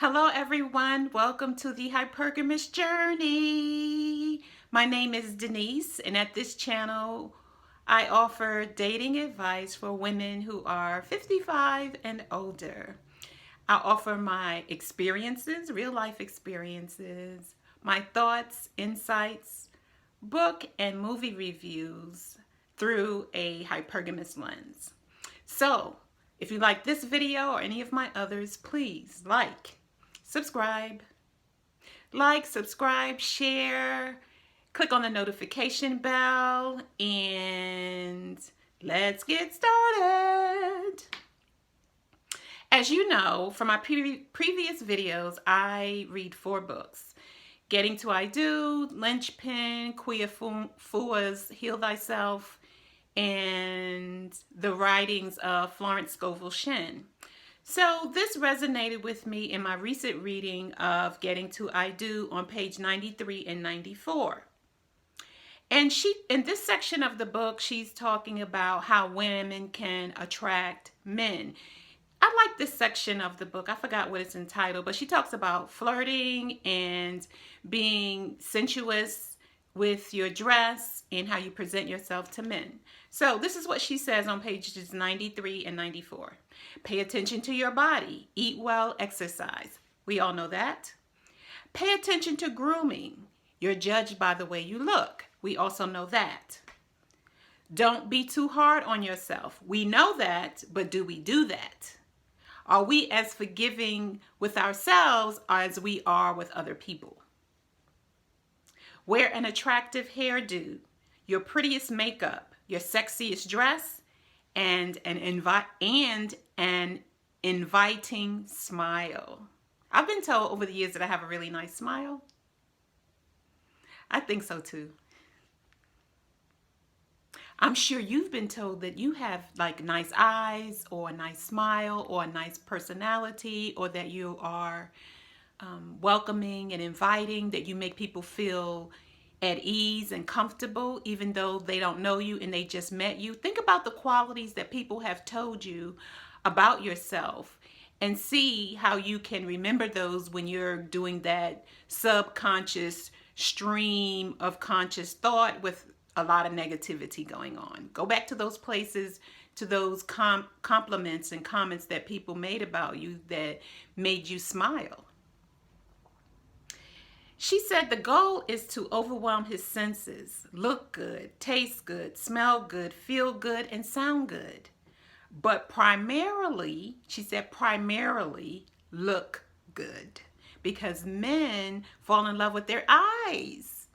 Hello everyone, welcome to the Hypergamous Journey. My name is Denise, and at this channel I offer dating advice for women who are 55 and older. I offer my experiences, real life experiences, my thoughts, insights, book and movie reviews through a hypergamous lens. So, if you like this video or any of my others, please subscribe, subscribe, share, click on the notification bell, and let's get started. As you know from my previous videos, I read 4 books. Getting to I Do, Lynchpin, Queer Fua's Heal Thyself, and the writings of Florence Scovel Shinn. So this resonated with me in my recent reading of Getting to I Do on page 93 and 94. And in this section of the book, she's talking about how women can attract men. I like this section of the book. I forgot what it's entitled, but she talks about flirting and being sensuous with your dress and how you present yourself to men. So this is what she says on pages 93 and 94. Pay attention to your body. Eat well, exercise. We all know that. Pay attention to grooming. You're judged by the way you look. We also know that. Don't be too hard on yourself. We know that, but do we do that? Are we as forgiving with ourselves as we are with other people? Wear an attractive hairdo, your prettiest makeup, your sexiest dress, and an inviting smile. I've been told over the years that I have a really nice smile. I think so too. I'm sure you've been told that you have like nice eyes or a nice smile or a nice personality, or that you are welcoming and inviting, that you make people feel at ease and comfortable even though they don't know you and they just met you. Think about the qualities that people have told you about yourself and see how you can remember those when you're doing that subconscious stream of conscious thought with a lot of negativity going on. Go back to those places, to those compliments and comments that people made about you that made you smile. She said the goal is to overwhelm his senses, look good, taste good, smell good, feel good, and sound good. But primarily, she said primarily look good, because men fall in love with their eyes.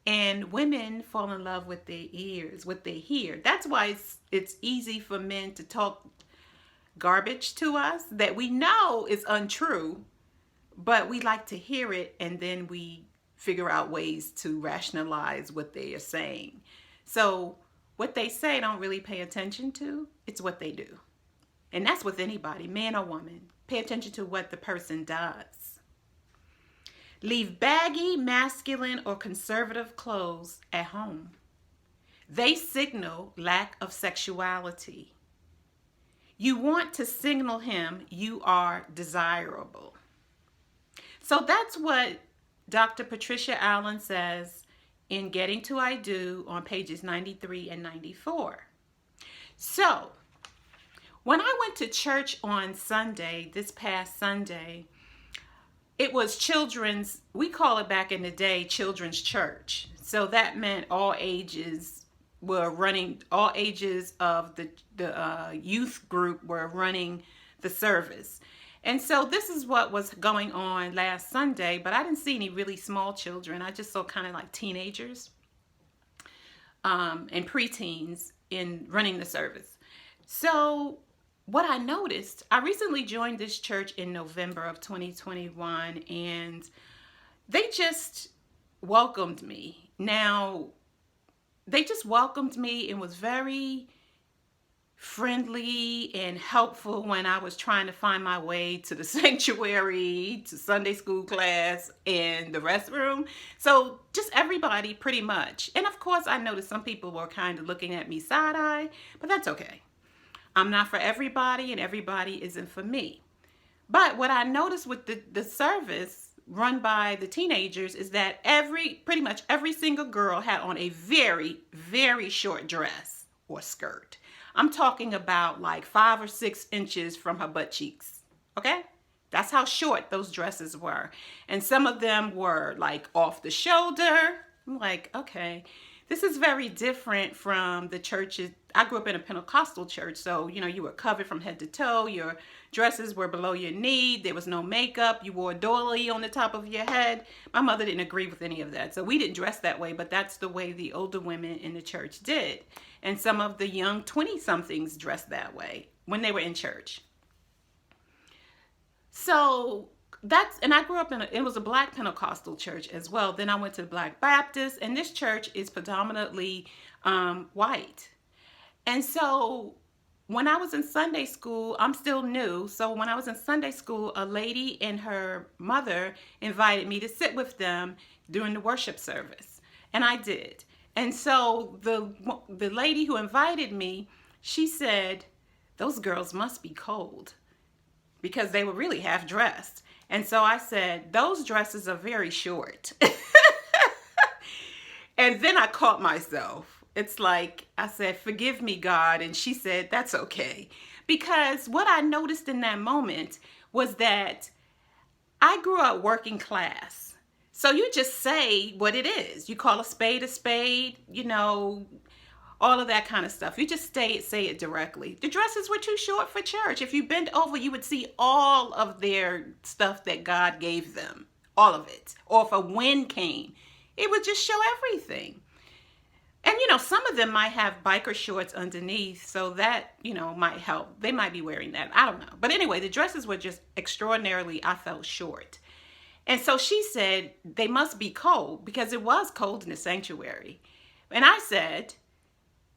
And women fall in love with their ears, what they hear. That's why it's easy for men to talk garbage to us that we know is untrue, but we like to hear it, and then we figure out ways to rationalize what they are saying. So what they say don't really pay attention to. It's what they do. And that's with anybody, man or woman. Pay attention to what the person does. Leave baggy, masculine, or conservative clothes at home. They signal lack of sexuality. You want to signal him you are desirable. So that's what Dr. Patricia Allen says in Getting to I Do on pages 93 and 94. So when I went to church on Sunday, this past Sunday, it was children's, we call it back in the day, children's church. So that meant all ages were running, all ages of the youth group were running the service. And so this is what was going on last Sunday, but I didn't see any really small children. I just saw kind of like teenagers and preteens in running the service. So what I noticed, I recently joined this church in November of 2021, and they just welcomed me. Now, they just welcomed me and was very friendly and helpful when I was trying to find my way to the sanctuary, to Sunday school class, and the restroom. So just everybody pretty much. And of course, I noticed some people were kind of looking at me side-eye, but that's okay. I'm not for everybody, and everybody isn't for me. But what I noticed with the service run by the teenagers is that pretty much every single girl had on a very, very short dress or skirt. I'm talking about like 5 or 6 inches from her butt cheeks. Okay? That's how short those dresses were. And some of them were like off the shoulder. I'm like, okay, this is very different from the churches. I grew up in a Pentecostal church, so you were covered from head to toe. Your dresses were below your knee. There was no makeup. You wore a doily on the top of your head. My mother didn't agree with any of that, so we didn't dress that way, but that's the way the older women in the church did. And some of the young 20-somethings dressed that way when they were in church. So and I grew up it was a Black Pentecostal church as well. Then I went to the Black Baptist, and this church is predominantly white. And so when I was in Sunday school, I'm still new. So when I was in Sunday school, a lady and her mother invited me to sit with them during the worship service. And I did. And so the lady who invited me, she said, those girls must be cold, because they were really half dressed. And so I said, those dresses are very short. And then I caught myself. It's like I said, forgive me, God. And she said, that's okay. Because what I noticed in that moment was that I grew up working class. So you just say what it is. You call a spade, all of that kind of stuff. You just say it directly. The dresses were too short for church. If you bent over, you would see all of their stuff that God gave them. All of it. Or if a wind came, it would just show everything. And, some of them might have biker shorts underneath, so that, might help. They might be wearing that. I don't know. But anyway, the dresses were just extraordinarily, I felt, short. And so she said, they must be cold, because it was cold in the sanctuary. And I said,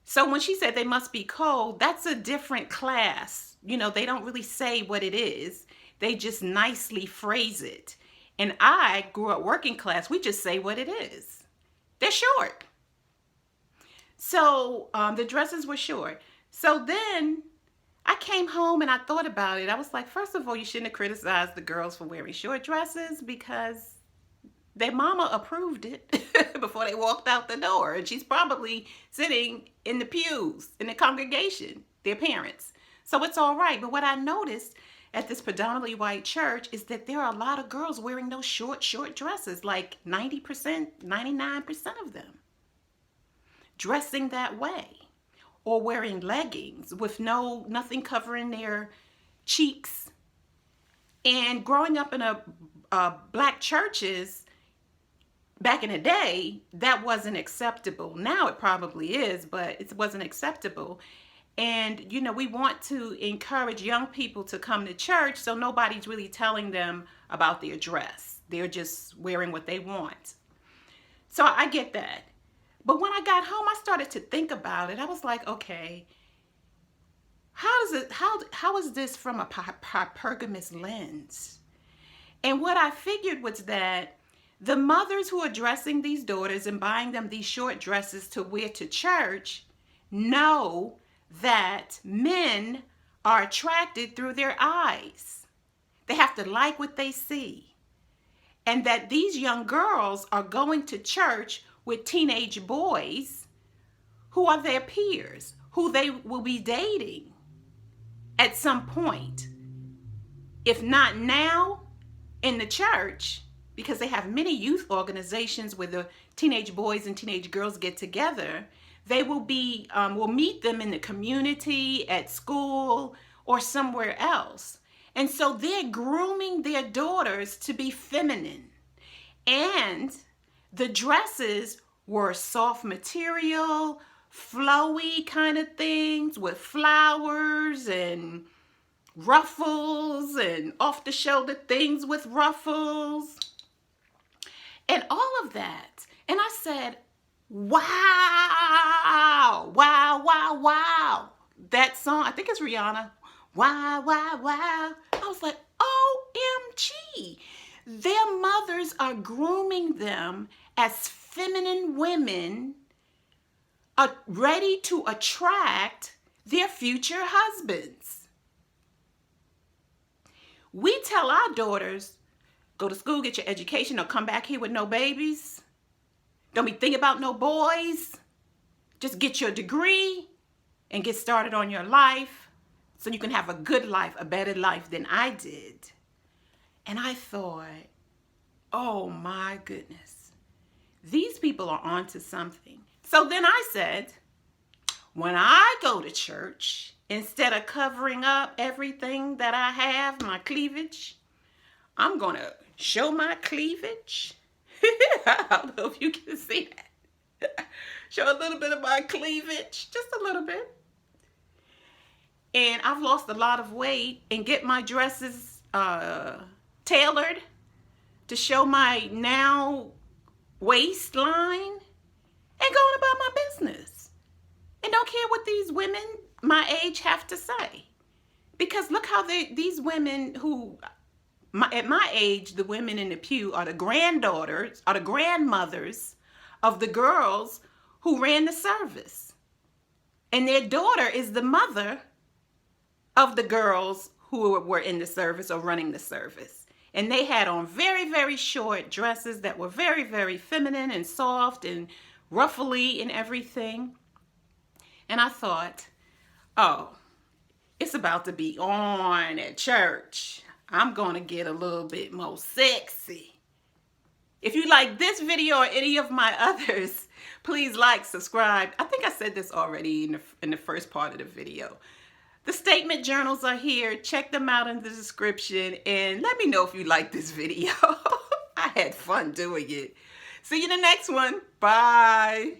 so when she said they must be cold, that's a different class. They don't really say what it is. They just nicely phrase it. And I grew up working class. We just say what it is. They're short. So the dresses were short. So then I came home and I thought about it. I was like, first of all, you shouldn't have criticized the girls for wearing short dresses, because their mama approved it before they walked out the door. And she's probably sitting in the pews in the congregation, their parents. So it's all right. But what I noticed at this predominantly white church is that there are a lot of girls wearing those short dresses, like 90%, 99% of them. Dressing that way, or wearing leggings with nothing covering their cheeks. And growing up in a Black churches back in the day, that wasn't acceptable. Now it probably is, but it wasn't acceptable. And we want to encourage young people to come to church, so nobody's really telling them about their dress. They're just wearing what they want. So I get that. But when I got home, I started to think about it. I was like, okay, how is this from a hypergamous lens? And what I figured was that the mothers who are dressing these daughters and buying them these short dresses to wear to church know that men are attracted through their eyes. They have to like what they see. And that these young girls are going to church with teenage boys who are their peers, who they will be dating at some point. If not now, in the church, because they have many youth organizations where the teenage boys and teenage girls get together. They will meet them in the community, at school, or somewhere else. And so they're grooming their daughters to be feminine. And the dresses were soft material, flowy kind of things with flowers and ruffles and off the shoulder things with ruffles and all of that. And I said, wow, wow, wow, wow. That song, I think it's Rihanna. Wow, wow, wow. I was like, OMG. Their mothers are grooming them as feminine women ready to attract their future husbands. We tell our daughters, go to school, get your education, don't come back here with no babies. Don't be thinking about no boys. Just get your degree and get started on your life so you can have a good life, a better life than I did. And I thought, oh my goodness, these people are onto something. So then I said, when I go to church, instead of covering up everything that I have, my cleavage, I'm going to show my cleavage. I don't know if you can see that. Show a little bit of my cleavage, just a little bit. And I've lost a lot of weight and get my dresses tailored to show my now waistline and going about my business. And don't care what these women my age have to say. Because look how these women who, at my age, the women in the pew are the granddaughters, are the grandmothers of the girls who ran the service. And their daughter is the mother of the girls who were in the service or running the service. And they had on very, very short dresses that were very, very feminine and soft and ruffly and everything. And I thought, oh, it's about to be on at church. I'm going to get a little bit more sexy. If you like this video or any of my others, please like, subscribe. I think I said this already in the first part of the video. The statement journals are here. Check them out in the description and let me know if you like this video. I had fun doing it. See you in the next one. Bye.